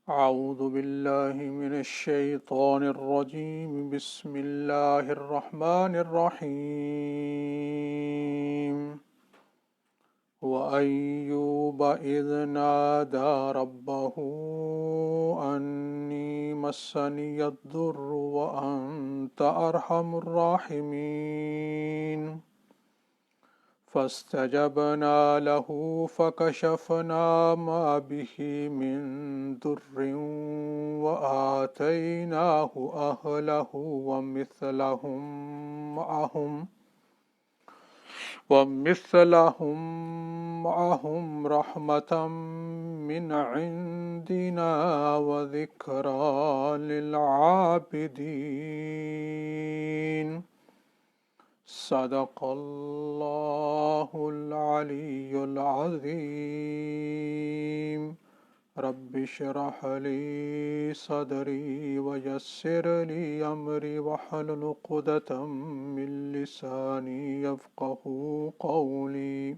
أعوذ بالله من الشيطان الرجيم بسم الله الرحمن الرحيم وأيوب إذ نادى ربه أني مسني الضر وأنت أرحم الراحمين فاستجبنا له فكشفنا ما به من ضر وآتيناه أهله ومثلهم معهم رحمة من عندنا وذكرى للعابدين صدق الله العلي العظيم رب اشرح لي صدري ويسر لي أمري واحلل عقدة من لساني يفقه قولي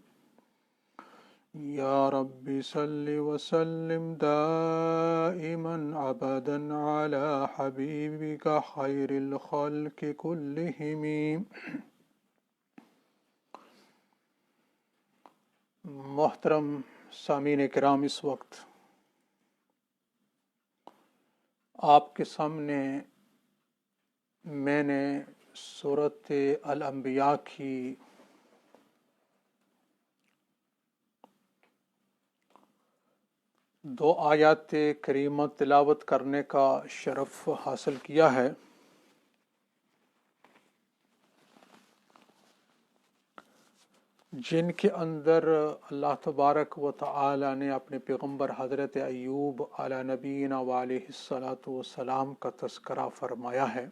يا رب صل وسلم دائما أبدا على حبيبك خير الخلق كلهم. محترم سامعین کرام، اس وقت آپ کے سامنے میں نے سورۃ الانبیاء کی دو آیات کریمہ تلاوت کرنے کا شرف حاصل کیا ہے، جن کے اندر اللہ تبارک و تعالی نے اپنے پیغمبر حضرت ایوب علی نبینا وعلیہ الصلاۃ والسلام کا تذکرہ فرمایا ہے۔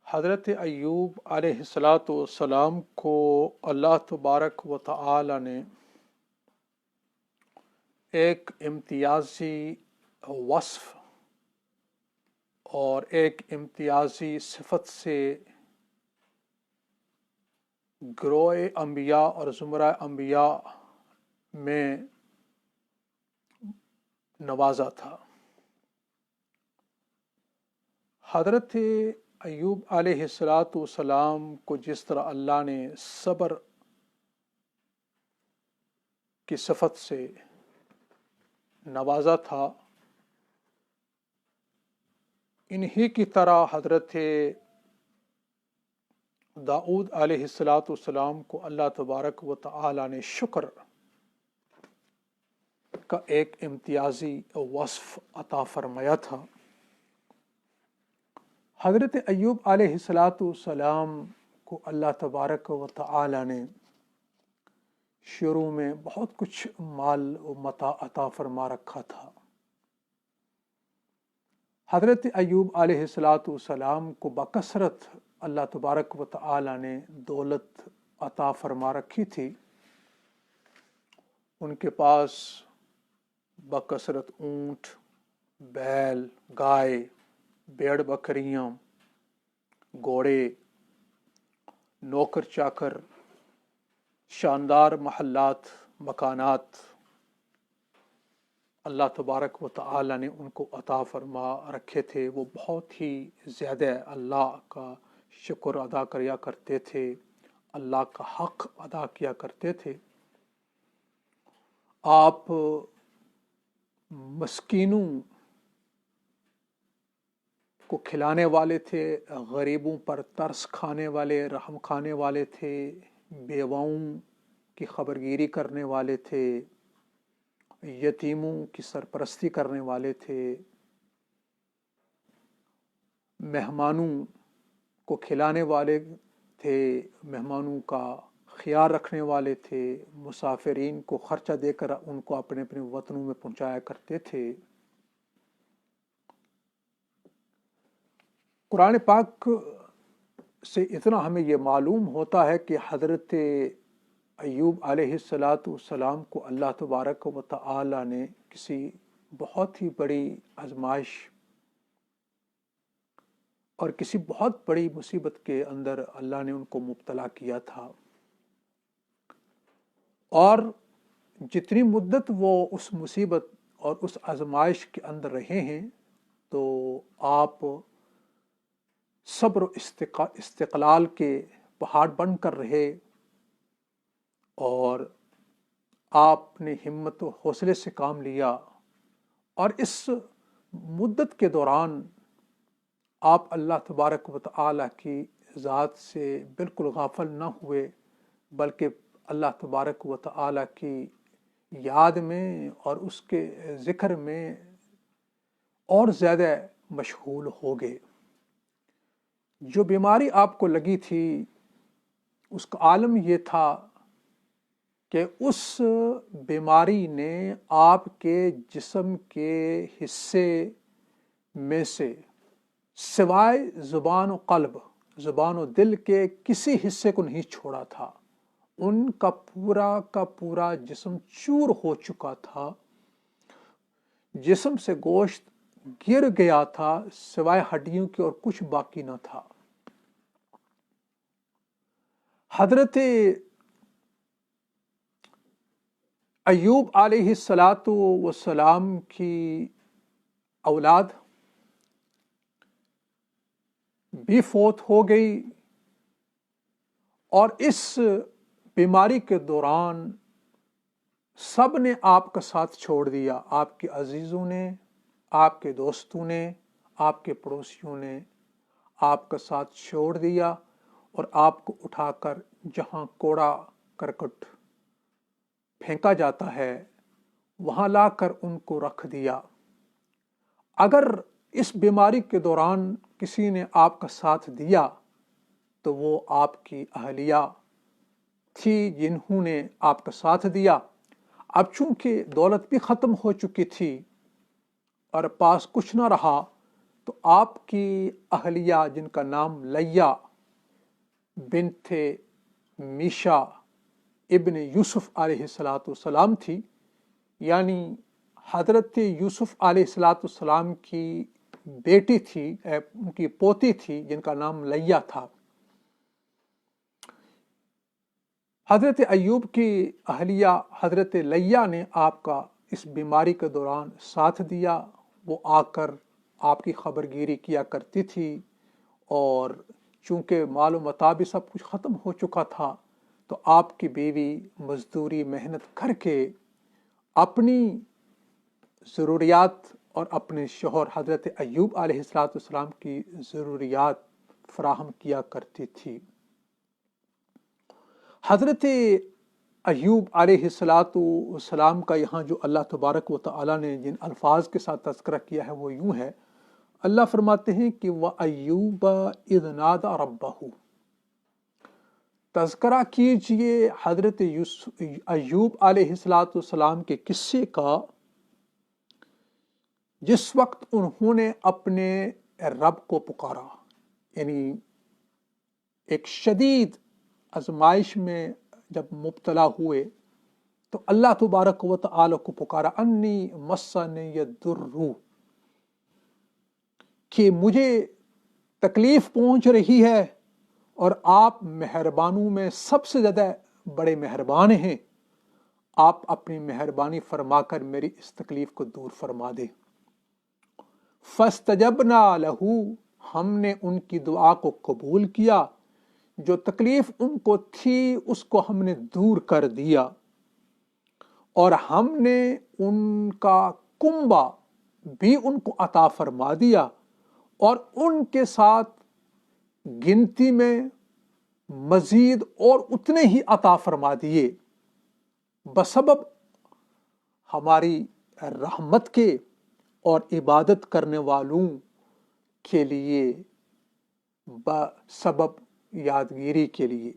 حضرت ایوب علیہ الصلاۃ والسلام کو اللہ تبارک و تعالی نے ایک امتیازی وصف اور ایک امتیازی صفت سے گروہ انبیاء اور زمرہ انبیاء میں نوازا تھا۔ حضرت ایوب علیہ السلام کو جس طرح اللہ نے صبر کی صفت سے نوازا تھا، انہی کی طرح حضرت داؤد علیہ السلام کو اللہ تبارک و تعالی نے شکر کا ایک امتیازی وصف عطا فرمایا تھا۔ حضرت ایوب علیہ السلام کو اللہ تبارک و تعالی نے شروع میں بہت کچھ مال و متاع عطا فرما رکھا تھا۔ حضرت ایوب علیہ السلام کو بکثرت اللہ تبارک و تعالی نے دولت عطا فرما رکھی تھی۔ ان کے پاس بکثرت اونٹ، بیل، گائے، بھیڑ بکریاں، گھوڑے، نوکر چاکر، شاندار محلات، مکانات اللہ تبارک و تعالی نے ان کو عطا فرما رکھے تھے۔ وہ بہت ہی زیادہ اللہ کا شکر ادا کیا کرتے تھے، اللہ کا حق ادا کیا کرتے تھے۔ آپ مسکینوں کو کھلانے والے تھے، غریبوں پر ترس کھانے والے، رحم کھانے والے تھے، بیواؤں کی خبرگیری کرنے والے تھے، یتیموں کی سرپرستی کرنے والے تھے، مہمانوں کو کھلانے والے تھے، مہمانوں کا خیال رکھنے والے تھے، مسافرین کو خرچہ دے کر ان کو اپنے اپنے وطنوں میں پہنچایا کرتے تھے۔ قرآن پاک سے اتنا ہمیں یہ معلوم ہوتا ہے کہ حضرت ایوب علیہ السلام کو اللہ تبارک و تعالی نے کسی بہت ہی بڑی آزمائش اور کسی بہت بڑی مصیبت کے اندر اللہ نے ان کو مبتلا کیا تھا، اور جتنی مدت وہ اس مصیبت اور اس آزمائش کے اندر رہے ہیں تو آپ صبر و استقلال کے پہاڑ بن کر رہے، اور آپ نے ہمت و حوصلے سے کام لیا، اور اس مدت کے دوران آپ اللہ تبارک و تعالی کی ذات سے بالکل غافل نہ ہوئے، بلکہ اللہ تبارک و تعالی کی یاد میں اور اس کے ذکر میں اور زیادہ مشغول ہو گئے۔ جو بیماری آپ کو لگی تھی اس کا عالم یہ تھا کہ اس بیماری نے آپ کے جسم کے حصے میں سے سوائے زبان و قلب، زبان و دل کے کسی حصے کو نہیں چھوڑا تھا۔ ان کا پورا جسم چور ہو چکا تھا، جسم سے گوشت گر گیا تھا، سوائے ہڈیوں کے اور کچھ باقی نہ تھا۔ حضرت ایوب علیہ السلام کی اولاد بھی فوت ہو گئی، اور اس بیماری کے دوران سب نے آپ کا ساتھ چھوڑ دیا۔ آپ کے عزیزوں نے، آپ کے دوستوں نے، آپ کے پڑوسیوں نے آپ کا ساتھ چھوڑ دیا، اور آپ کو اٹھا کر جہاں کوڑا کرکٹ پھینکا جاتا ہے وہاں لا کر ان کو رکھ دیا۔ اگر اس بیماری کے دوران کسی نے آپ کا ساتھ دیا تو وہ آپ کی اہلیہ تھی جنہوں نے آپ کا ساتھ دیا۔ اب چونکہ دولت بھی ختم ہو چکی تھی اور پاس کچھ نہ رہا، تو آپ کی اہلیہ جن کا نام لیہ بنت میشا ابن یوسف علیہ السلام تھی، یعنی حضرت یوسف علیہ السلام کی بیٹی تھی، ان کی پوتی تھی جن کا نام لیہ تھا۔ حضرت ایوب کی اہلیہ حضرت لیہ نے آپ کا اس بیماری کے دوران ساتھ دیا۔ وہ آ کر آپ کی خبر گیری کیا کرتی تھی، اور چونکہ مال و متاع بھی سب کچھ ختم ہو چکا تھا تو آپ کی بیوی مزدوری محنت کر کے اپنی ضروریات اور اپنے شوہر حضرت ایوب علیہ السلام کی ضروریات فراہم کیا کرتی تھی۔ حضرت ایوب علیہ السلام کا یہاں جو اللہ تبارک و تعالی نے جن الفاظ کے ساتھ تذکرہ کیا ہے وہ یوں ہے۔ اللہ فرماتے ہیں کہ وَأَيُّوبَ إِذْ نَادَى رَبَّهُ، تذکرہ کیجئے حضرت ایوب علیہ السلام کے قصے کا جس وقت انہوں نے اپنے رب کو پکارا، یعنی ایک شدید آزمائش میں جب مبتلا ہوئے تو اللہ تبارک و تعالی کو پکارا، انی مسنی الضر، کہ مجھے تکلیف پہنچ رہی ہے اور آپ مہربانوں میں سب سے زیادہ بڑے مہربان ہیں، آپ اپنی مہربانی فرما کر میری اس تکلیف کو دور فرما دیں۔ فاستجبنا لہ، ہم نے ان کی دعا کو قبول کیا، جو تکلیف ان کو تھی اس کو ہم نے دور کر دیا، اور ہم نے ان کا کنبہ بھی ان کو عطا فرما دیا، اور ان کے ساتھ گنتی میں مزید اور اتنے ہی عطا فرما دیے، بسبب ہماری رحمت کے اور عبادت کرنے والوں کے لیے، بسبب یادگیری کے لیے۔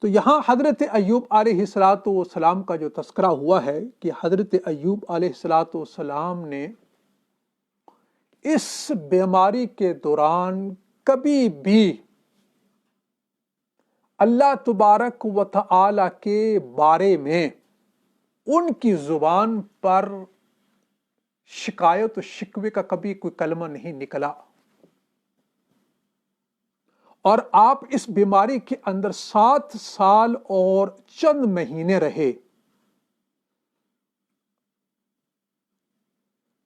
تو یہاں حضرت ایوب علیہ السلام کا جو تذکرہ ہوا ہے کہ حضرت ایوب علیہ السلام نے اس بیماری کے دوران کبھی بھی اللہ تبارک و تعالی کے بارے میں ان کی زبان پر شکایت و شکوے کا کبھی کوئی کلمہ نہیں نکلا، اور آپ اس بیماری کے اندر 7 سال اور چند مہینے رہے،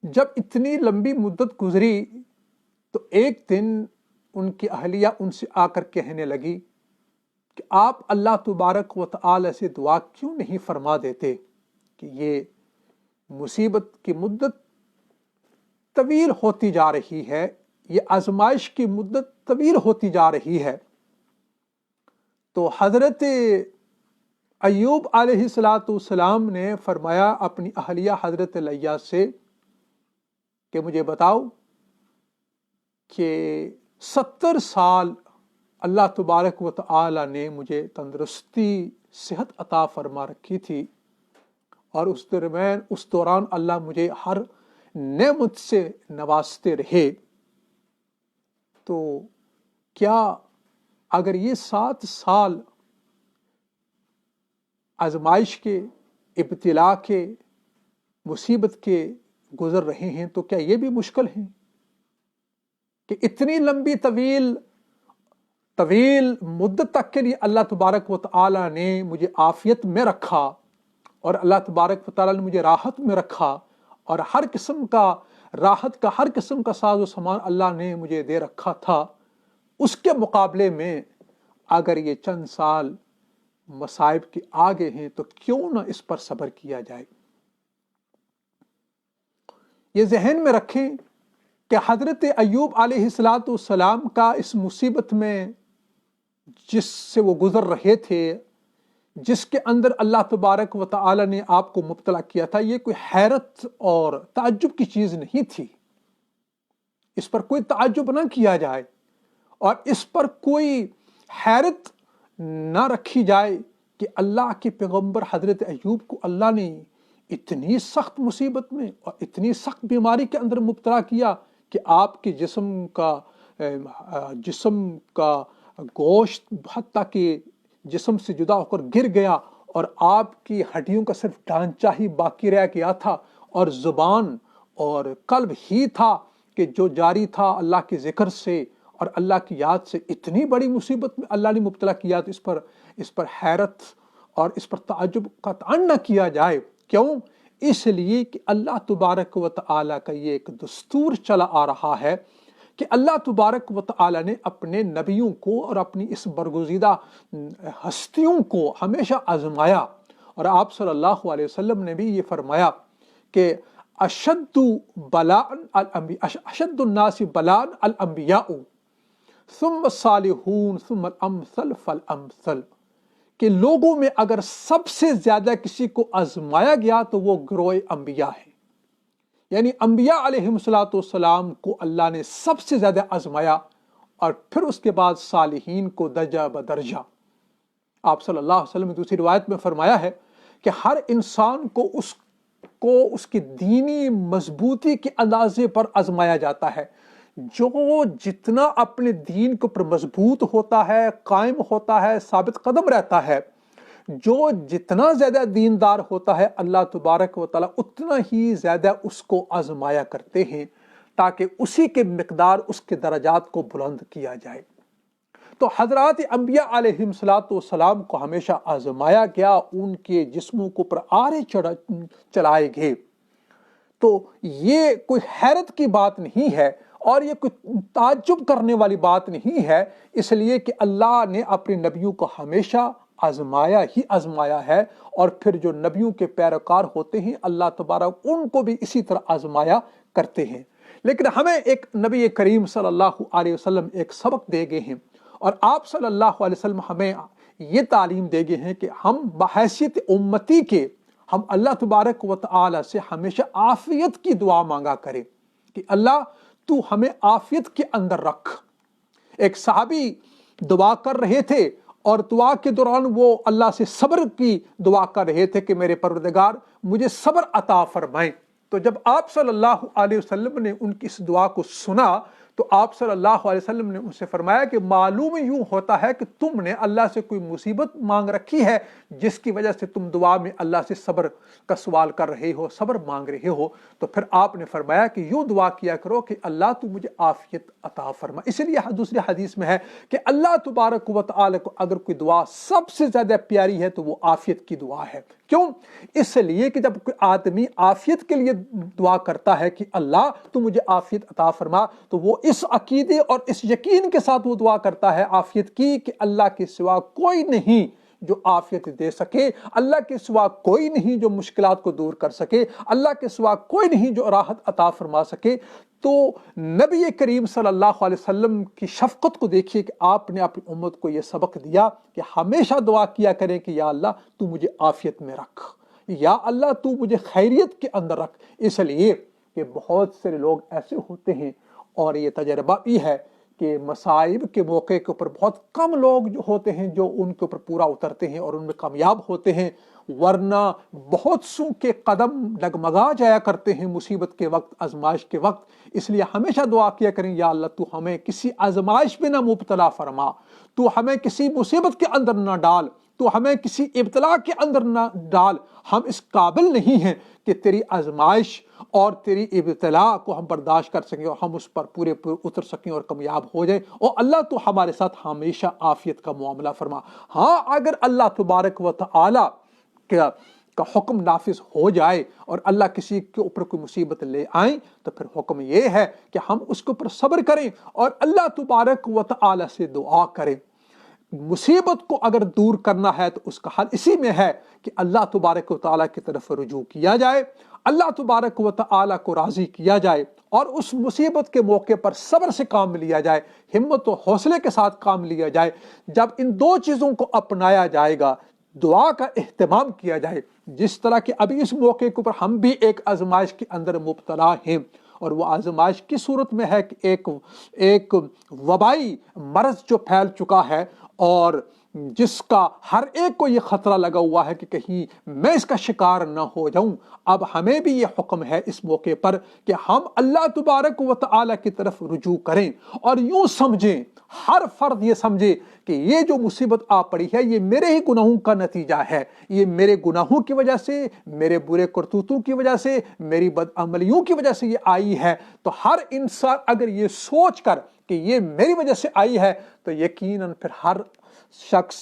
جب اتنی لمبی مدت گزری تو ایک دن ان کی اہلیہ ان سے آ کر کہنے لگی کہ آپ اللہ تبارک و تعالی سے دعا کیوں نہیں فرما دیتے کہ یہ مصیبت کی مدت طویل ہوتی جا رہی ہے، یہ آزمائش کی مدت طویل ہوتی جا رہی ہے۔ تو حضرت ایوب علیہ السلام نے فرمایا اپنی اہلیہ حضرت لیہ سے کہ مجھے بتاؤ کہ 70 سال اللہ تبارک و تعالی نے مجھے تندرستی صحت عطا فرما رکھی تھی، اور اس دوران اللہ مجھے ہر نعمت سے نوازتے رہے، تو کیا اگر یہ 7 سال آزمائش کے، ابتلا کے، مصیبت کے گزر رہے ہیں تو کیا یہ بھی مشکل ہیں کہ اتنی لمبی طویل مدت تک کے لیے اللہ تبارک و تعالی نے مجھے عافیت میں رکھا، اور اللہ تبارک و تعالی نے مجھے راحت میں رکھا، اور ہر قسم کا راحت کا، ہر قسم کا ساز و سامان اللہ نے مجھے دے رکھا تھا، اس کے مقابلے میں اگر یہ چند سال مصائب کے آگے ہیں تو کیوں نہ اس پر صبر کیا جائے۔ یہ ذہن میں رکھیں کہ حضرت ایوب علیہ السلام کا اس مصیبت میں جس سے وہ گزر رہے تھے، جس کے اندر اللہ تبارک و تعالی نے آپ کو مبتلا کیا تھا، یہ کوئی حیرت اور تعجب کی چیز نہیں تھی۔ اس پر کوئی تعجب نہ کیا جائے، اور اس پر کوئی حیرت نہ رکھی جائے کہ اللہ کے پیغمبر حضرت ایوب کو اللہ نے اتنی سخت مصیبت میں اور اتنی سخت بیماری کے اندر مبتلا کیا کہ آپ کے جسم کا گوشت حتیٰ کہ جسم سے جدا ہو کر گر گیا، اور آپ کی ہڈیوں کا صرف ڈھانچہ ہی باقی رہ گیا تھا، اور زبان اور قلب ہی تھا کہ جو جاری تھا اللہ کے ذکر سے اور اللہ کی یاد سے۔ اتنی بڑی مصیبت میں اللہ نے مبتلا کیا تو اس پر حیرت اور اس پر تعجب قطعاً نہ کیا جائے۔ کیوں؟ اس لیے کہ اللہ تبارک و تعالی کا یہ ایک دستور چلا آ رہا ہے کہ اللہ تبارک و تعالی نے اپنے نبیوں کو اور اپنی اس برگزیدہ ہستیوں کو ہمیشہ آزمایا، اور آپ صلی اللہ علیہ وسلم نے بھی یہ فرمایا کہ اشد الناس بلاء الانبیاء ثم الصالحون ثم الامثل فالامثل، کہ لوگوں میں اگر سب سے زیادہ کسی کو آزمایا گیا تو وہ گروہ انبیاء ہے، یعنی انبیاء علیہم السلام کو اللہ نے سب سے زیادہ آزمایا، اور پھر اس کے بعد صالحین کو درجہ بدرجہ۔ آپ صلی اللہ علیہ وسلم نے دوسری روایت میں فرمایا ہے کہ ہر انسان کو اس کی دینی مضبوطی کے اندازے پر آزمایا جاتا ہے۔ جو جتنا اپنے دین کے اوپر مضبوط ہوتا ہے، قائم ہوتا ہے، ثابت قدم رہتا ہے، جو جتنا زیادہ دیندار ہوتا ہے، اللہ تبارک و تعالی اتنا ہی زیادہ اس کو آزمایا کرتے ہیں تاکہ اسی کے مقدار اس کے درجات کو بلند کیا جائے۔ تو حضرات انبیاء علیہم السلام کو ہمیشہ آزمایا گیا، ان کے جسموں کو پر آرے چلائے گئے۔ تو یہ کوئی حیرت کی بات نہیں ہے، اور یہ کوئی تعجب کرنے والی بات نہیں ہے، اس لیے کہ اللہ نے اپنے نبیوں کو ہمیشہ آزمایا ہے، اور پھر جو نبیوں کے پیروکار ہوتے ہیں اللہ تبارک ان کو بھی اسی طرح آزمایا کرتے ہیں۔ لیکن ہمیں ایک نبی کریم صلی اللہ علیہ وسلم ایک سبق دے گئے ہیں، اور آپ صلی اللہ علیہ وسلم ہمیں یہ تعلیم دے گئے ہیں کہ ہم بحیثیت امتی کے ہم اللہ تبارک و تعالی سے ہمیشہ عافیت کی دعا مانگا کریں کہ اللہ تو ہمیں عافیت کے اندر رکھ۔ ایک صحابی دعا کر رہے تھے، اور دعا کے دوران وہ اللہ سے صبر کی دعا کر رہے تھے کہ میرے پروردگار مجھے صبر عطا فرمائیں۔ تو جب آپ صلی اللہ علیہ وسلم نے ان کی اس دعا کو سنا تو آپ صلی اللہ علیہ وسلم نے ان سے فرمایا کہ معلوم یوں ہوتا ہے کہ تم نے اللہ سے کوئی مصیبت مانگ رکھی ہے جس کی وجہ سے تم دعا میں اللہ سے صبر کا سوال کر رہے ہو، صبر مانگ رہے ہو۔ تو پھر آپ نے فرمایا کہ یوں دعا کیا کرو کہ اللہ تو مجھے عافیت عطا فرما۔ اس لیے دوسری حدیث میں ہے کہ اللہ تبارک و تعالی کو اگر کوئی دعا سب سے زیادہ پیاری ہے تو وہ عافیت کی دعا ہے۔ کیوں؟ اس لیے کہ جب کوئی آدمی عافیت کے لیے دعا کرتا ہے کہ اللہ تو مجھے عافیت عطا فرما، تو وہ اس عقیدے اور اس یقین کے ساتھ وہ دعا کرتا ہے عافیت کی کہ اللہ کے سوا کوئی نہیں جو عافیت دے سکے، اللہ کے سوا کوئی نہیں جو مشکلات کو دور کر سکے، اللہ کے سوا کوئی نہیں جو راحت عطا فرما سکے۔ تو نبی کریم صلی اللہ علیہ وسلم کی شفقت کو دیکھیے کہ آپ نے اپنی امت کو یہ سبق دیا کہ ہمیشہ دعا کیا کریں کہ یا اللہ تو مجھے عافیت میں رکھ، یا اللہ تو مجھے خیریت کے اندر رکھ۔ اس لیے کہ بہت سے لوگ ایسے ہوتے ہیں، اور یہ تجربہ بھی ہے کہ مصائب کے موقع کے اوپر بہت کم لوگ جو ہوتے ہیں جو ان کے اوپر پورا اترتے ہیں اور ان میں کامیاب ہوتے ہیں، ورنہ بہت سو کے قدم ڈگمگا جایا کرتے ہیں مصیبت کے وقت، آزمائش کے وقت۔ اس لیے ہمیشہ دعا کیا کریں یا اللہ تو ہمیں کسی آزمائش میں نہ مبتلا فرما، تو ہمیں کسی مصیبت کے اندر نہ ڈال، تو ہمیں کسی ابتلا کے اندر نہ ڈال۔ ہم اس قابل نہیں ہیں کہ تیری آزمائش اور تیری ابتلا کو ہم برداشت کر سکیں اور ہم اس پر پورے اتر سکیں اور کامیاب ہو جائیں، اور اللہ تو ہمارے ساتھ ہمیشہ عافیت کا معاملہ فرما۔ ہاں اگر اللہ تبارک و تعالی کا حکم نافذ ہو جائے اور اللہ کسی کے اوپر کوئی مصیبت لے آئیں تو پھر حکم یہ ہے کہ ہم اس کے اوپر صبر کریں اور اللہ تبارک و تعالی سے دعا کریں۔ مصیبت کو اگر دور کرنا ہے تو اس کا حل اسی میں ہے کہ اللہ تبارک و تعالیٰ کی طرف رجوع کیا جائے، اللہ تبارک و تعالیٰ کو راضی کیا جائے، اور اس مصیبت کے موقع پر صبر سے کام لیا جائے، ہمت و حوصلے کے ساتھ کام لیا جائے۔ جب ان دو چیزوں کو اپنایا جائے گا، دعا کا اہتمام کیا جائے، جس طرح کہ ابھی اس موقع کے اوپر ہم بھی ایک آزمائش کے اندر مبتلا ہیں، اور وہ آزمائش کی صورت میں ہے کہ ایک وبائی مرض جو پھیل چکا ہے اور جس کا ہر ایک کو یہ خطرہ لگا ہوا ہے کہ کہیں میں اس کا شکار نہ ہو جاؤں۔ اب ہمیں بھی یہ حکم ہے اس موقع پر کہ ہم اللہ تبارک و تعالی کی طرف رجوع کریں، اور یوں سمجھیں، ہر فرد یہ سمجھے کہ یہ جو مصیبت آ پڑی ہے یہ میرے ہی گناہوں کا نتیجہ ہے، یہ میرے گناہوں کی وجہ سے، میرے برے کرتوتوں کی وجہ سے، میری بدعملیوں کی وجہ سے یہ آئی ہے۔ تو ہر انسان اگر یہ سوچ کر کہ یہ میری وجہ سے آئی ہے تو یقیناً پھر ہر شخص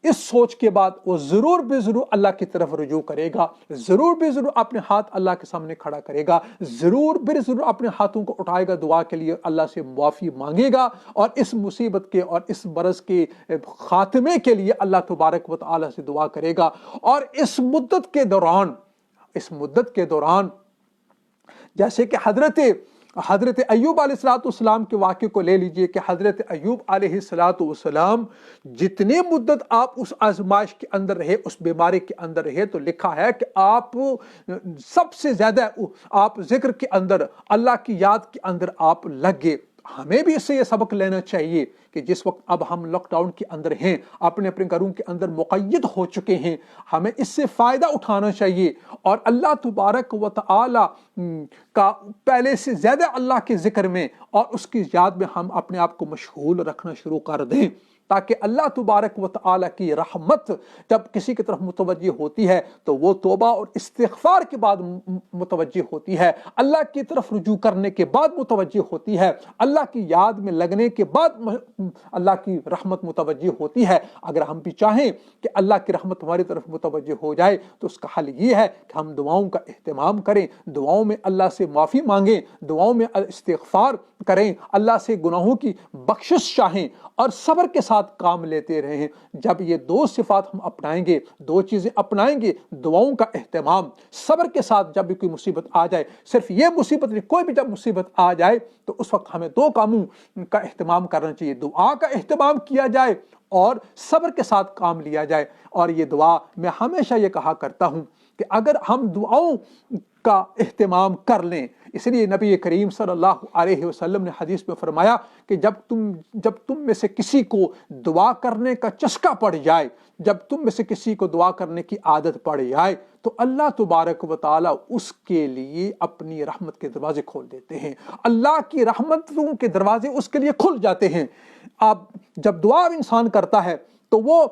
اس سوچ کے بعد وہ ضرور بے ضرور اللہ کی طرف رجوع کرے گا، ضرور بے ضرور اپنے ہاتھ اللہ کے سامنے کھڑا کرے گا، ضرور بے ضرور اپنے ہاتھوں کو اٹھائے گا دعا کے لیے، اللہ سے معافی مانگے گا، اور اس مصیبت کے اور اس مرض کے خاتمے کے لیے اللہ تبارک و تعالی سے دعا کرے گا۔ اور اس مدت کے دوران جیسے کہ حضرت ایوب علیہ السلام کے واقعے کو لے لیجئے کہ حضرت ایوب علیہ السلام جتنی مدت آپ اس آزمائش کے اندر رہے، اس بیماری کے اندر رہے، تو لکھا ہے کہ آپ سب سے زیادہ آپ ذکر کے اندر، اللہ کی یاد کے اندر آپ لگے۔ ہمیں بھی اس سے یہ سبق لینا چاہیے کہ جس وقت اب ہم لاک ڈاؤن کے اندر ہیں، اپنے گھروں کے اندر مقید ہو چکے ہیں، ہمیں اس سے فائدہ اٹھانا چاہیے، اور اللہ تبارک و تعالی کا پہلے سے زیادہ اللہ کے ذکر میں اور اس کی یاد میں ہم اپنے آپ کو مشغول رکھنا شروع کر دیں، تاکہ اللہ تبارک و تعالی کی رحمت جب کسی کی طرف متوجہ ہوتی ہے تو وہ توبہ اور استغفار کے بعد متوجہ ہوتی ہے، اللہ کی طرف رجوع کرنے کے بعد متوجہ ہوتی ہے، اللہ کی یاد میں لگنے کے بعد اللہ کی رحمت متوجہ ہوتی ہے۔ اگر ہم بھی چاہیں کہ اللہ کی رحمت ہماری طرف متوجہ ہو جائے تو اس کا حل یہ ہے کہ ہم دعاؤں کا اہتمام کریں، دعاؤں میں اللہ سے معافی مانگیں، دعاؤں میں استغفار کریں، اللہ سے گناہوں کی بخشش چاہیں، اور صبر کے ساتھ کام لیتے رہیں۔ جب یہ دو صفات ہم اپنائیں گے، دو چیزیں اپنائیں گے، دعاؤں کا اہتمام، صبر کے ساتھ، جب بھی کوئی مصیبت آ جائے، صرف یہ مصیبت نہیں، کوئی بھی جب مصیبت آ جائے تو اس وقت ہمیں دو کاموں کا اہتمام کرنا چاہیے، دعا کا اہتمام کیا جائے اور صبر کے ساتھ کام لیا جائے۔ اور یہ دعا میں ہمیشہ یہ کہا کرتا ہوں کہ اگر ہم دعاؤں کا اہتمام کر لیں، اس لیے نبی کریم صلی اللہ علیہ وسلم نے حدیث میں فرمایا کہ جب تم میں سے کسی کو دعا کرنے کا چسکا پڑ جائے، جب تم میں سے کسی کو دعا کرنے کی عادت پڑ جائے، تو اللہ تبارک و تعالی اس کے لیے اپنی رحمت کے دروازے کھول دیتے ہیں، اللہ کی رحمتوں کے دروازے اس کے لیے کھل جاتے ہیں۔ اب جب دعا انسان کرتا ہے تو وہ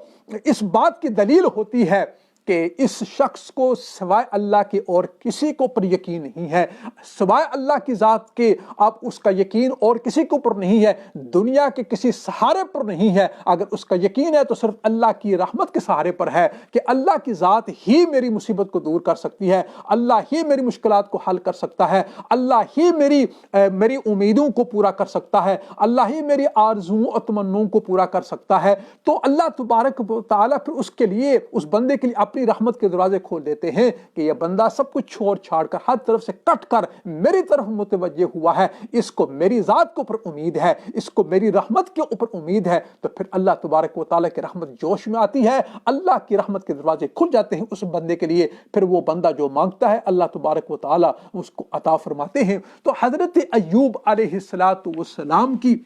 اس بات کی دلیل ہوتی ہے کہ اس شخص کو سوائے اللہ کے اور کسی کو پر یقین نہیں ہے، سوائے اللہ کی ذات کے اب اس کا یقین اور کسی کے اوپر نہیں ہے، دنیا کے کسی سہارے پر نہیں ہے۔ اگر اس کا یقین ہے تو صرف اللہ کی رحمت کے سہارے پر ہے کہ اللہ کی ذات ہی میری مصیبت کو دور کر سکتی ہے، اللہ ہی میری مشکلات کو حل کر سکتا ہے، اللہ ہی میری امیدوں کو پورا کر سکتا ہے، اللہ ہی میری آرزوؤں اور تمناؤں کو پورا کر سکتا ہے۔ تو اللہ تبارک و تعالیٰ پھر اس کے لیے، اس بندے کے لیے اپنی رحمت کے دروازے کھول دیتے ہیں کہ یہ بندہ سب کچھ چھوڑ چھاڑ کر، ہر طرف سے کٹ کر میری طرف متوجہ ہوا ہے، اس کو میری ذات کے اوپر امید ہے، اس کو میری رحمت کے اوپر امید ہے، تو پھر اللہ تبارک و تعالیٰ کی رحمت جوش میں آتی ہے، اللہ کی رحمت کے دروازے کھل جاتے ہیں اس بندے کے لیے، پھر وہ بندہ جو مانگتا ہے اللہ تبارک و تعالیٰ اس کو عطا فرماتے ہیں۔ تو حضرت ایوب علیہ السلام کی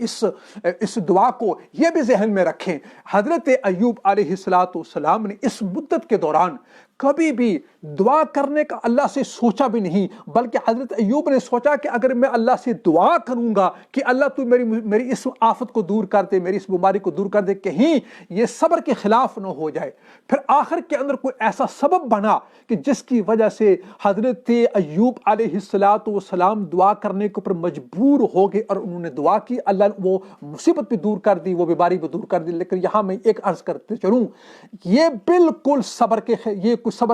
اس دعا کو یہ بھی ذہن میں رکھیں، حضرت ایوب علیہ السلام نے اس مدت کے دوران کبھی بھی دعا کرنے کا اللہ سے سوچا بھی نہیں، بلکہ حضرت ایوب نے سوچا کہ اگر میں اللہ سے دعا کروں گا کہ اللہ تو میری اس آفت کو دور کر دے، میری اس بیماری کو دور کر دے، کہیں یہ صبر کے خلاف نہ ہو جائے۔ پھر آخر کے اندر کوئی ایسا سبب بنا کہ جس کی وجہ سے حضرت ایوب علیہ السلام دعا کرنے کے اوپر مجبور ہو گئے اور انہوں نے دعا کی، اللہ نے وہ مصیبت بھی دور کر دی، وہ بیماری بھی دور کر دی۔ لیکن یہاں میں ایک عرض کرتے چلوں، یہ بالکل صبر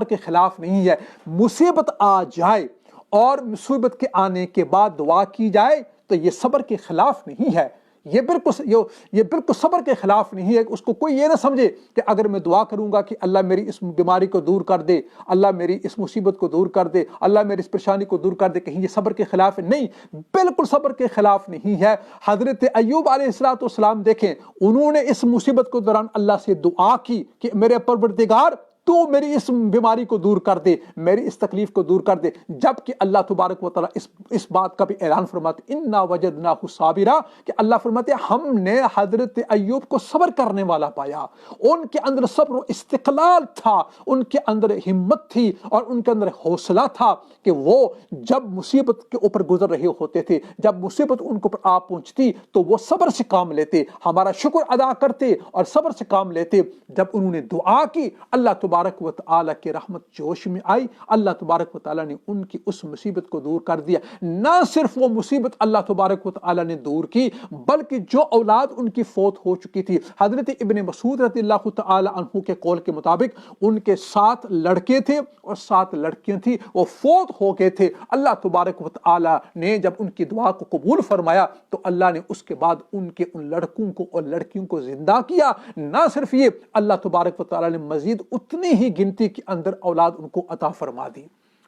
کے خلاف نہیں ہے۔ مصیبت آ جائے اور مصیبت کے آنے کے بعد دعا کی جائے تو یہ صبر کے خلاف نہیں ہے، یہ بالکل صبر کے خلاف نہیں ہے۔ اس کو کوئی یہ نہ سمجھے کہ اگر میں دعا کروں گا کہ اللہ میری اس بیماری کو دور کر دے، اللہ میری اس مصیبت کو دور کر دے، اللہ میری اس پریشانی کو دور کر دے، کہیں یہ صبر کے خلاف ہے؟ نہیں، بالکل صبر کے خلاف نہیں ہے۔ حضرت ایوب علیہ السلام دیکھیں، انہوں نے اس مصیبت کے دوران اللہ سے دعا کی کہ میرے پروردگار تو میری اس بیماری کو دور کر دے، میری اس تکلیف کو دور کر دے، جبکہ اللہ تبارک و تعالیٰ اس بات کا بھی اعلان فرماتے انا وجدناہ صابرا، کہ اللہ فرماتے ہم نے حضرت ایوب کو صبر کرنے والا پایا، ان کے اندر صبر و استقلال تھا، ان کے اندر ہمت تھی اور ان کے اندر حوصلہ تھا کہ وہ جب مصیبت کے اوپر گزر رہے ہوتے تھے، جب مصیبت ان کو آ پہنچتی تو وہ صبر سے کام لیتے، ہمارا شکر ادا کرتے اور صبر سے کام لیتے۔ جب انہوں نے دعا کی، اللہ تبارک و تعالیٰ کی رحمت جوش میں آئی، اللہ تبارک و تعالیٰ نے ان کی اس مصیبت کو دور کر دیا۔ نہ صرف وہ مصیبت اللہ تبارک و تعالیٰ نے دور کی، بلکہ جو اولاد ان کی فوت ہو چکی تھی، حضرت ابن مسعود رضی اللہ تعالیٰ عنہ کے قول کے مطابق ان کے 7 لڑکے تھے اور 7 لڑکیاں تھیں، وہ فوت ہو گئے تھے۔ اللہ تبارک و تعالیٰ نے جب ان کی دعا کو قبول فرمایا تو اللہ نے اس کے بعد ان لڑکوں کو اور لڑکیوں کو زندہ کیا۔ نہ صرف یہ، اللہ تبارک و تعالیٰ نے مزید اتنی ہی گنتی کے اندر اولاد ان کو عطا فرما دی۔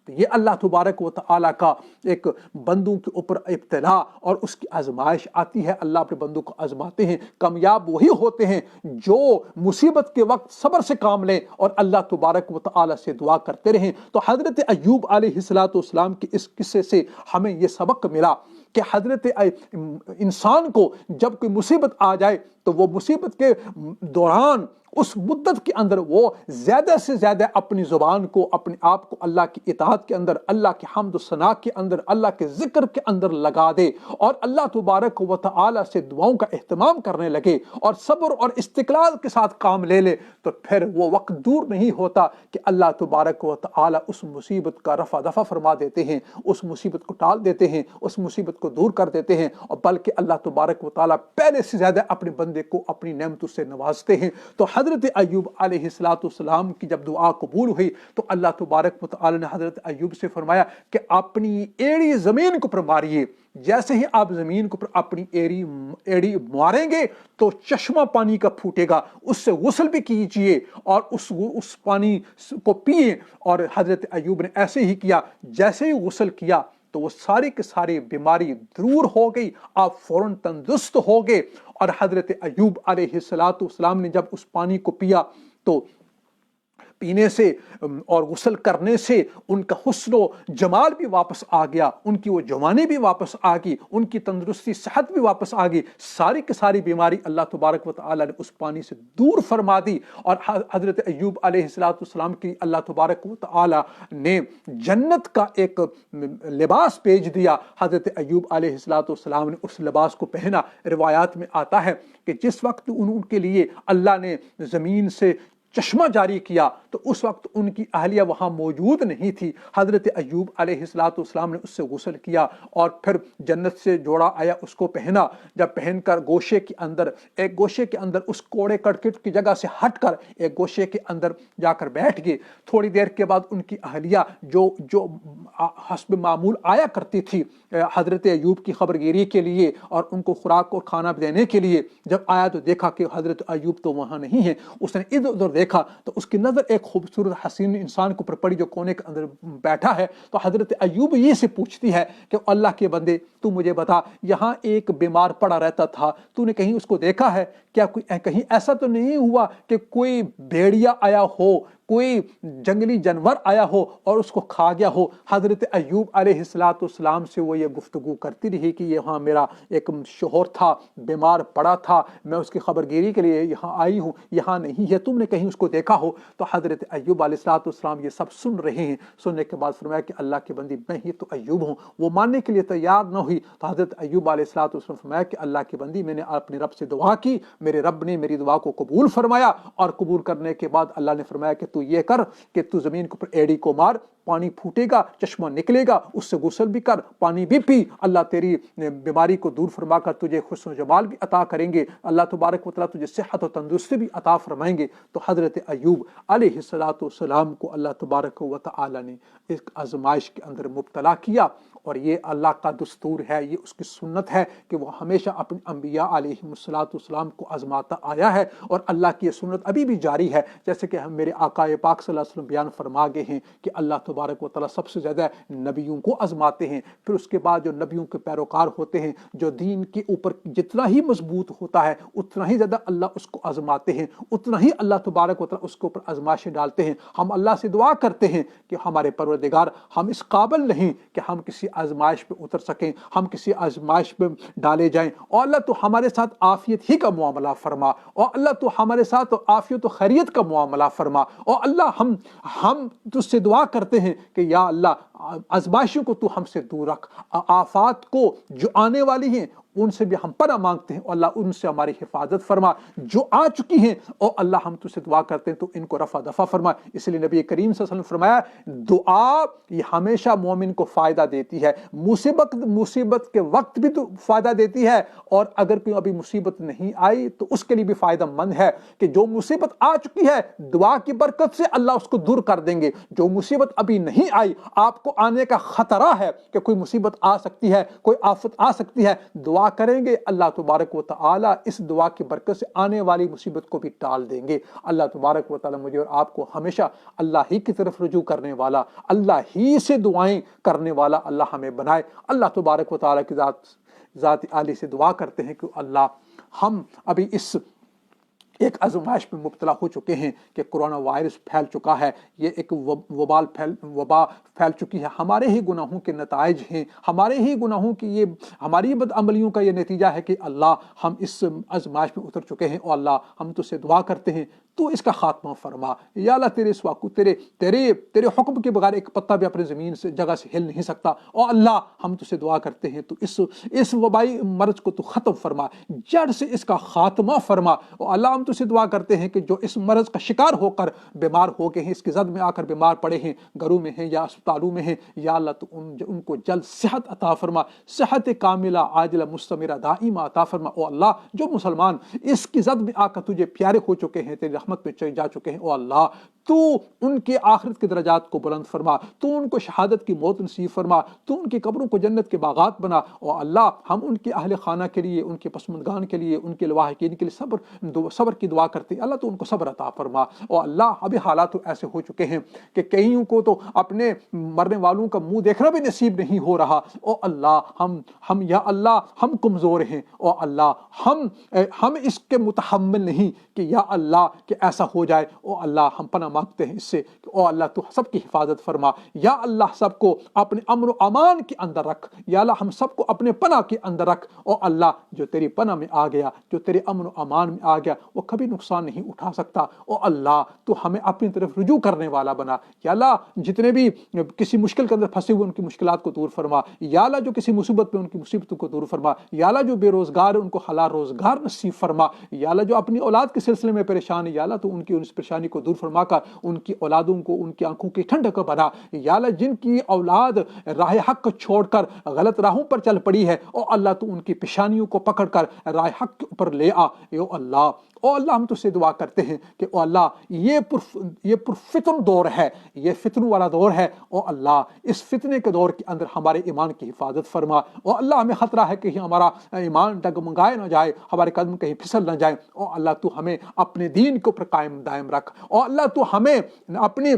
تو یہ اللہ تبارک و تعالیٰ کا ایک بندوں کے اوپر ابتلا اور اس کی آزمائش آتی ہے، اللہ اپنے بندوں کو آزماتے ہیں۔ کامیاب وہی ہوتے ہیں جو مصیبت کے وقت صبر سے کام لیں اور اللہ تبارک و تعالیٰ سے دعا کرتے رہیں۔ تو حضرت ایوب علیہ السلام کے اس قصے سے ہمیں یہ سبق ملا کہ حضرت انسان کو جب کوئی مصیبت آ جائے تو وہ مصیبت کے دوران اس مدت کے اندر وہ زیادہ سے زیادہ اپنی زبان کو، اپنے آپ کو اللہ کی اطاعت کے اندر، اللہ کی حمد و ثنا کے اندر، اللہ کے ذکر کے اندر لگا دے اور اللہ تبارک و تعالیٰ سے دعاؤں کا اہتمام کرنے لگے اور صبر اور استقلال کے ساتھ کام لے لے، تو پھر وہ وقت دور نہیں ہوتا کہ اللہ تبارک و تعالیٰ اس مصیبت کا رفع دفع فرما دیتے ہیں، اس مصیبت کو ٹال دیتے ہیں، اس مصیبت کو دور کر دیتے ہیں، اور بلکہ اللہ تبارک و تعالیٰ پہلے سے زیادہ اپنے بندے کو اپنی نعمتوں سے نوازتے ہیں۔ تو حضرت ایوب علیہ السلام کی جب دعا قبول ہوئی تو اللہ تبارک و تعالی نے حضرت ایوب سے فرمایا کہ اپنی ایڑی زمین کو پر ماریے، جیسے ہی آپ زمین کو پر اپنی ایڑی ماریں گے تو چشمہ پانی کا پھوٹے گا، اس سے غسل بھی کیجئے اور اس پانی کو پیئے۔ اور حضرت ایوب نے ایسے ہی کیا، جیسے ہی غسل کیا تو وہ ساری کی ساری بیماری دور ہو گئی، آپ فوراً تندرست ہو گئے۔ اور حضرت ایوب علیہ السلام نے جب اس پانی کو پیا تو پینے سے اور غسل کرنے سے ان کا حسن و جمال بھی واپس آ گیا، ان کی وہ جوانی بھی واپس آ گئی، ان کی تندرستی صحت بھی واپس آ گئی، ساری کی ساری بیماری اللہ تبارک و تعالی نے اس پانی سے دور فرما دی۔ اور حضرت ایوب علیہ السلام کی اللہ تبارک و تعالی نے جنت کا ایک لباس بھیج دیا۔ حضرت ایوب علیہ السلام نے اس لباس کو پہنا۔ روایات میں آتا ہے کہ جس وقت ان کے لیے اللہ نے زمین سے چشمہ جاری کیا تو اس وقت ان کی اہلیہ وہاں موجود نہیں تھی. حضرت ایوب علیہ السلام نے اس سے غسل کیا اور پھر جنت سے جوڑا آیا اس کو پہنا. جب پہن کر ایک گوشے کے اندر اس کوڑے کرکٹ کی جگہ سے ہٹ کر ایک گوشے کے اندر جا کر بیٹھ گئے. تھوڑی دیر کے بعد ان کی اہلیہ جو حسب معمول آیا کرتی تھی حضرت ایوب کی خبرگیری کے لیے اور ان کو خوراک اور کھانا دینے کے لیے، جب آیا تو دیکھا کہ حضرت ایوب تو وہاں نہیں ہے. اس نے ادھر ادھر دیکھا تو اس کی نظر ایک خوبصورت حسین انسان کے اوپر پڑی جو کونے کے اندر بیٹھا ہے. تو حضرت ایوب یہ سے پوچھتی ہے کہ اللہ کے بندے تو مجھے بتا، یہاں ایک بیمار پڑا رہتا تھا، تو نے کہیں اس کو دیکھا ہے کیا؟ کہیں ایسا تو نہیں ہوا کہ کوئی بھیڑیا آیا ہو، کوئی جنگلی جانور آیا ہو اور اس کو کھا گیا ہو؟ حضرت ایوب علیہ السلام سے وہ یہ گفتگو کرتی رہی کہ یہاں میرا ایک شوہر تھا، بیمار پڑا تھا، میں اس کی خبرگیری کے لیے یہاں آئی ہوں، یہاں نہیں ہے، تم نے کہیں اس کو دیکھا ہو؟ تو حضرت ایوب علیہ السلام یہ سب سن رہے ہیں. سننے کے بعد فرمایا کہ اللہ کے بندی میں ہی تو ایوب ہوں. وہ ماننے کے لیے تیار نہ ہوئی. تو حضرت ایوب علیہ السلام فرمایا کہ اللہ کی بندی میں نے اپنے رب سے دعا کی، میرے رب نے میری دعا کو قبول فرمایا، اور قبول کرنے کے بعد اللہ نے فرمایا کہ تو یہ کر کہ تو زمین کے اوپر ایڑی کو مار، پانی پھوٹے گا، چشمہ نکلے گا، اس سے غسل بھی کر، پانی بھی پی، اللہ تیری بیماری کو دور فرما کر تجھے حسن و جمال بھی عطا کریں گے، اللہ تبارک و تعالیٰ تجھے صحت و تندرستی بھی عطا فرمائیں گے. تو حضرت ایوب علیہ السلام کو اللہ تبارک و تعالیٰ نے ایک آزمائش کے اندر مبتلا کیا، اور یہ اللہ کا دستور ہے، یہ اس کی سنت ہے کہ وہ ہمیشہ اپنے انبیاء علیہ السلام کو آزماتا آیا ہے، اور اللہ کی یہ سنت ابھی بھی جاری ہے. جیسے کہ ہم میرے آقا پاک صلی اللہ علیہ وسلم بیان فرما گئے ہیں کہ اللہ تبارک و تعالیٰ سب سے زیادہ نبیوں کو آزماتے ہیں، پھر اس کے بعد جو نبیوں کے پیروکار ہوتے ہیں، جو دین کے اوپر جتنا ہی مضبوط ہوتا ہے اتنا ہی زیادہ اللہ اس کو آزماتے ہیں، اتنا ہی اللہ تبارک و تعالیٰ اس کے اوپر آزمائشیں ڈالتے ہیں. ہم اللہ سے دعا کرتے ہیں کہ ہمارے پروردگار ہم اس قابل نہیں کہ ہم کسی آزمائش پہ اتر سکیں، ہم کسی آزمائش پہ ڈالے جائیں، اور اللہ تو ہمارے ساتھ عافیت ہی کا معاملہ فرما، اور اللہ تو ہمارے ساتھ عافیت و خیریت کا معاملہ فرما، اور اللہ ہم تجھ سے دعا کرتے ہیں کہ یا اللہ آزمائشوں کو تو ہم سے دور رکھ، آفات کو جو آنے والی ہیں ان سے بھی ہم پناہ مانگتے ہیں، اور اللہ ان سے ہماری حفاظت فرما، جو آ چکی ہیں اور اللہ ہم تجھ سے دعا کرتے ہیں تو ان کو رفع دفع فرما. اس لیے نبی کریم صلی اللہ علیہ وسلم فرمایا دعا یہ ہمیشہ مومن کو فائدہ دیتی ہے، مصیبت کے وقت بھی تو فائدہ دیتی ہے، اور اگر کوئی ابھی مصیبت نہیں آئی تو اس کے لیے بھی فائدہ مند ہے کہ جو مصیبت آ چکی ہے دعا کی برکت سے اللہ اس کو دور کر دیں گے. جو مصیبت ابھی نہیں آئی، آپ کو آنے کا خطرہ ہے کہ کوئی مصیبت آ سکتی ہے، کوئی آفت آ سکتی ہے، دعا کریں گے اللہ تبارک و تعالی اس دعا کی برکت سے آنے والی مصیبت کو بھی ٹال دیں گے. اللہ تبارک و تعالی مجھے اور آپ کو ہمیشہ اللہ ہی کی طرف رجوع کرنے والا، اللہ ہی سے دعائیں کرنے والا اللہ ہمیں بنائے. اللہ تبارک و تعالی کی ذات عالی سے دعا کرتے ہیں کہ اللہ ہم ابھی اس ایک آزمائش میں مبتلا ہو چکے ہیں کہ کرونا وائرس پھیل چکا ہے، یہ ایک وبا پھیل چکی ہے، ہمارے ہی گناہوں کے نتائج ہیں، ہمارے ہی گناہوں کی یہ ہماری بدعملیوں کا یہ نتیجہ ہے کہ اللہ ہم اس آزمائش میں اتر چکے ہیں، اور اللہ ہم تو سے دعا کرتے ہیں تو اس کا خاتمہ فرما. یا اللہ تیرے سوا تیرے حکم کے بغیر ایک پتا بھی اپنے زمین سے جگہ سے ہل نہیں سکتا، اور اللہ ہم تو سے دعا کرتے ہیں تو اس وبائی مرض کو تو ختم فرما، جڑ سے اس کا خاتمہ فرما. اور اللہ ہم تو سے دعا کرتے ہیں کہ جو اس مرض کا شکار ہو کر بیمار ہو گئے ہیں، اس کی زد میں آ کر بیمار پڑے ہیں، گھروں میں ہیں یا اسپتالوں میں ہیں، یا اللہ تو ان کو جلد صحت عطا فرما، صحت کاملہ عاجلہ مستمرہ دائمہ عطا فرما. او اللہ جو مسلمان اس کی زد میں آ کر تجھے پیارے ہو چکے ہیں، تیری رحمت میں جا چکے ہیں، او اللہ تو ان کے آخرت کے درجات کو بلند فرما، تو ان کو شہادت کی موت نصیب فرما، تو ان کی قبروں کو جنت کے باغات بنا. اور اللہ ہم ان کے اہل خانہ کے لیے، ان کے پسماندگان کے لیے، ان کے لواحقین کے لیے صبر کی دعا کرتے ہیں، اللہ تو ان کو صبر عطا فرما. اور اللہ ابھی حالات تو ایسے ہو چکے ہیں کہ کئیوں کو تو اپنے مرنے والوں کا منہ دیکھنا بھی نصیب نہیں ہو رہا. او اللہ ہم یا اللہ ہم کمزور ہیں، اور اللہ ہم اس کے متحمل نہیں کہ یا اللہ کہ ایسا ہو جائے. او اللہ ہم پناہ مانگتے ہیں اس سے کہ او اللہ تو سب کی حفاظت فرما، یا اللہ سب کو اپنے امن و امان کے اندر رکھ، یا اللہ ہم سب کو اپنے پناہ کے اندر رکھ۔ او اللہ جو تیری پناہ میں آ گیا، جو تیرے امن و امان میں آ گیا، وہ کبھی نقصان نہیں اٹھا سکتا۔ او اللہ تو ہمیں اپنی طرف رجوع کرنے والا بنا، یا اللہ جتنے بھی کسی مشکل کے اندر پھنسے ہوئے ان کی مشکلات کو دور فرما، یا اللہ جو کسی مصیبت پہ ان کی مصیبتوں کو دور فرما، یا اللہ جو بے روزگار ان کو حلال روزگار نصیب فرما، یا اللہ جو اپنی اولاد کے سلسلے میں پریشان ہے، یا اللہ تو ان کی اس پریشانی کو دور فرما کر ان کی اولادوں کو ان کی آنکھوں کی ٹھنڈک بنا، یا اللہ جن کی اولاد راہ حق چھوڑ کر غلط راہوں پر چل پڑی ہے، او اللہ تو ان کی پیشانیوں کو پکڑ کر راہ حق کے اوپر لے آ۔ او اللہ ہم تو سے دعا کرتے ہیں کہ او اللہ یہ پرفتن دور ہے، یہ فتنوں والا دور ہے، او اللہ اس فتنے کے دور کے اندر ہمارے ایمان کی حفاظت فرما۔ او اللہ ہمیں خطرہ ہے کہ ہمارا ایمان ڈگمگائے نہ جائے، ہمارے قدم کہیں پھسل نہ جائے۔ او اللہ تو ہمیں اپنے دین کے اوپر قائم دائم رکھ، او اللہ تو ہمیں اپنے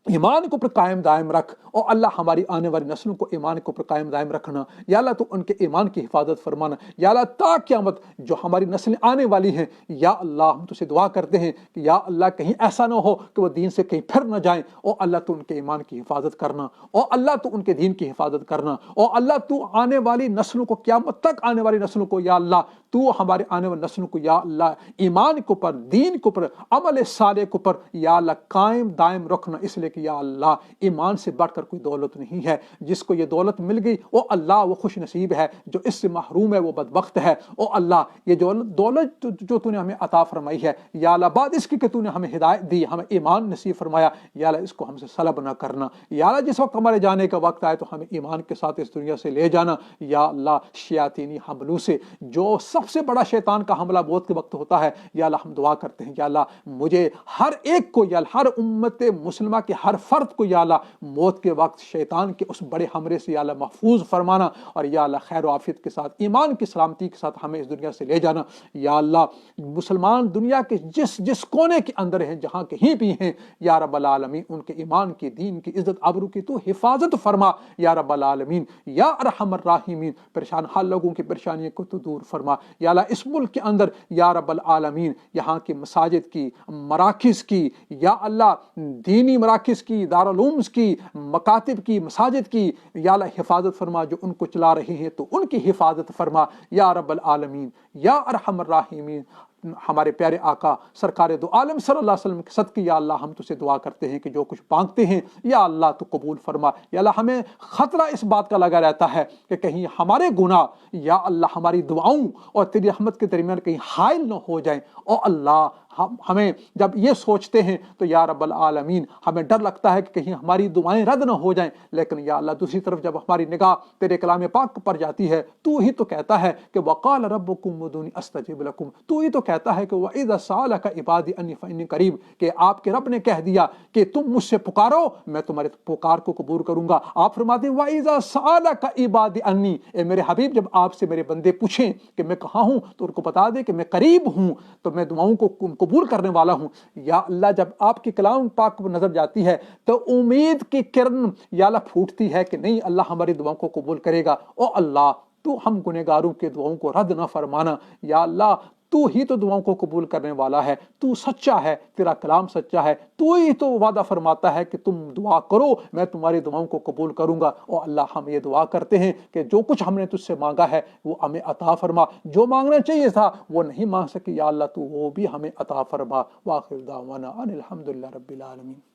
ایمان کو پر قائم دائم رکھ، اور اللہ ہماری آنے والی نسلوں کو ایمان کو پر قائم دائم رکھنا، یا اللہ تو ان کے ایمان کی حفاظت فرمانا، یا اللہ تا قیامت جو ہماری نسلیں آنے والی ہیں، یا اللہ ہم تو سے دعا کرتے ہیں کہ یا اللہ کہیں ایسا نہ ہو کہ وہ دین سے کہیں پھر نہ جائیں، اور اللہ تو ان کے ایمان کی حفاظت کرنا، اور اللہ تو ان کے دین کی حفاظت کرنا، اور اللہ تو آنے والی نسلوں کو قیامت تک آنے والی نسلوں کو یا اللہ تو ہمارے آنے والی نسلوں کو یا اللہ ایمان کو پر، دین کو پر، عمل صالح کو پر یا اللہ قائم دائم رکھنا، اس لیے کہ یا اللہ ایمان سے بڑھ کر کوئی دولت نہیں ہے، جس کو یہ دولت مل گئی وہ اللہ وہ خوش نصیب ہے، جو اس سے محروم ہے وہ بدبخت ہے۔ او اللہ یہ دولت جو تو نے ہمیں عطا فرمائی ہے یا اللہ بعد اس کی کہ تو نے ہمیں ہدایت دی، ہمیں ایمان نصیب فرمایا، یا اللہ اس کو ہم سے سلب نہ کرنا، یا اللہ جس وقت ہمارے جانے کا وقت آئے تو ہمیں ایمان کے ساتھ اس دنیا سے لے جانا، یا اللہ شیاطینی حملوں سے جو سب سے بڑا شیطان کا حملہ موت کے وقت ہوتا ہے، یا اللہ ہم دعا کرتے ہیں یا اللہ مجھے ہر ایک کو یا ہر امت مسلمہ کے ہر فرد کو یا اللہ موت کے وقت شیطان کے اس بڑے حملے سے یا اللہ محفوظ فرمانا، اور یا اللہ خیر و عافیت کے ساتھ ایمان کی سلامتی کے ساتھ ہمیں اس دنیا سے لے جانا۔ یا اللہ مسلمان دنیا کے جس کونے کے اندر ہیں، جہاں کہیں بھی ہیں، یا رب العالمین ان کے ایمان کی، دین کی، عزت آبرو کی تو حفاظت فرما یا رب العالمین، یا ارحم الراحمین، پریشان حال لوگوں کی پریشانیوں کو تو دور فرما۔ یا اللہ اس ملک کے اندر یا رب العالمین یہاں کی مساجد کی، مراکز کی، یا اللہ دینی مراکز کی، دارالعلوم کی، مکاتب کی، مساجد کی یا اللہ حفاظت فرما، جو ان کو چلا رہے ہیں تو ان کی حفاظت فرما یا رب العالمین یا ارحم الراحمین۔ ہمارے پیارے آقا سرکار دو عالم صلی اللہ علیہ وسلم کے صدقے یا اللہ ہم تو سے دعا کرتے ہیں کہ جو کچھ مانگتے ہیں یا اللہ تو قبول فرما۔ یا اللہ ہمیں خطرہ اس بات کا لگا رہتا ہے کہ کہیں ہمارے گناہ یا اللہ ہماری دعاؤں اور تیری رحمت کے درمیان کہیں حائل نہ ہو جائیں۔ او اللہ ہمیں جب یہ سوچتے ہیں تو یا رب العالمین ہمیں ڈر لگتا ہے کہ کہیں ہماری دعائیں رد نہ ہو جائیں، لیکن یا اللہ دوسری طرف جب ہماری نگاہ تیرے کلام پاک پر جاتی ہے تو ہی تو کہتا ہے کہ وقال ربکم ادعونی استجب لکم، تو ہی تو کہتا ہے کہ وَإِذَا سَأَلَكَ عِبَادِي عَنِّي فَإِنِّي قَرِيبٌ، کہ آپ کے رب نے کہہ دیا کہ تم مجھ سے پکارو میں تمہارے پکار کو قبول کروں گا۔ آپ فرماتے ہیں وَإِذَا سَأَلَكَ عِبَادِي عَنِّي، اے میرے حبیب جب آپ سے میرے بندے پوچھیں کہ میں کہاں ہوں تو ان کو بتا دے کہ میں قریب ہوں، تو میں دعاؤں کو قبول کرنے والا ہوں۔ یا اللہ جب آپ کی کلام پاک پر نظر جاتی ہے تو امید کی کرن یا اللہ پھوٹتی ہے کہ نہیں اللہ ہماری دعاؤں کو قبول کرے گا۔ او اللہ تو ہم گنہگاروں کے دعاؤں کو رد نہ فرمانا، یا اللہ تو ہی تو دعاؤں کو قبول کرنے والا ہے، تو سچا ہے، تیرا کلام سچا ہے، تو ہی تو وعدہ فرماتا ہے کہ تم دعا کرو میں تمہاری دعاؤں کو قبول کروں گا۔ اور اللہ ہم یہ دعا کرتے ہیں کہ جو کچھ ہم نے تجھ سے مانگا ہے وہ ہمیں عطا فرما، جو مانگنا چاہیے تھا وہ نہیں مانگ سکی یا اللہ تو وہ بھی ہمیں عطا فرما۔ وآخر دعوانا ان الحمدللہ رب العالمین۔